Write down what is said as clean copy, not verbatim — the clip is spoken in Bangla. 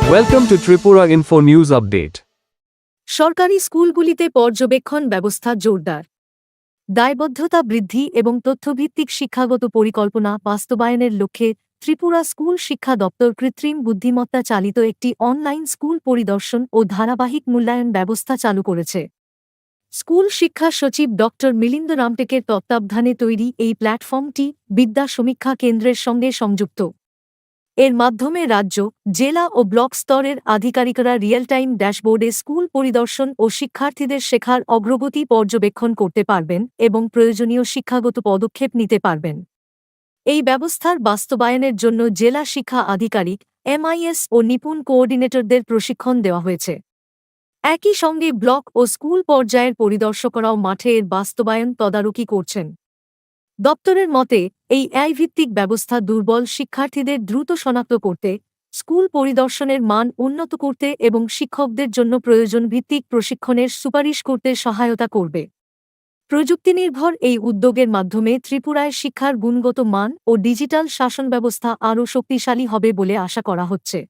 Welcome to Tripura Info News Update. সরকারি স্কুলগুলিতে পর্যবেক্ষণ ব্যবস্থা জোরদার। দায়বদ্ধতা বৃদ্ধি এবং তথ্যভিত্তিক শিক্ষাগত পরিকল্পনা বাস্তবায়নের লক্ষ্যে ত্রিপুরা স্কুল শিক্ষা দপ্তর কৃত্রিম বুদ্ধিমত্তা চালিত একটি অনলাইন স্কুল পরিদর্শন ও ধারাবাহিক মূল্যায়ন ব্যবস্থা চালু করেছে। স্কুল শিক্ষা সচিব ড মিলিন্দ রামটেকের তত্ত্বাবধানে তৈরি এই প্ল্যাটফর্মটি বিদ্যা সমীক্ষা কেন্দ্রের সঙ্গে সংযুক্ত। এর মাধ্যমে রাজ্য, জেলা ও ব্লক স্তরের আধিকারিকরা রিয়েল টাইম ড্যাশবোর্ডে স্কুল পরিদর্শন ও শিক্ষার্থীদের শেখার অগ্রগতি পর্যবেক্ষণ করতে পারবেন এবং প্রয়োজনীয় শিক্ষাগত পদক্ষেপ নিতে পারবেন। এই ব্যবস্থার বাস্তবায়নের জন্য জেলা শিক্ষা আধিকারিক, MIS ও নিপুণ কোঅর্ডিনেটরদের প্রশিক্ষণ দেওয়া হয়েছে। একই সঙ্গে ব্লক ও স্কুল পর্যায়ের পরিদর্শকরাও মাঠে এর বাস্তবায়ন তদারকি করছেন। দপ্তরের মতে, এই ভিত্তিক ব্যবস্থা দুর্বল শিক্ষার্থীদের দ্রুত শনাক্ত করতে, স্কুল পরিদর্শনের মান উন্নত করতে এবং শিক্ষকদের জন্য প্রয়োজন ভিত্তিক প্রশিক্ষণের সুপারিশ করতে সহায়তা করবে। প্রযুক্তিনির্ভর এই উদ্যোগের মাধ্যমে ত্রিপুরায় শিক্ষার গুণগত মান ও ডিজিটাল শাসন ব্যবস্থা আরও শক্তিশালী হবে বলে আশা করা হচ্ছে।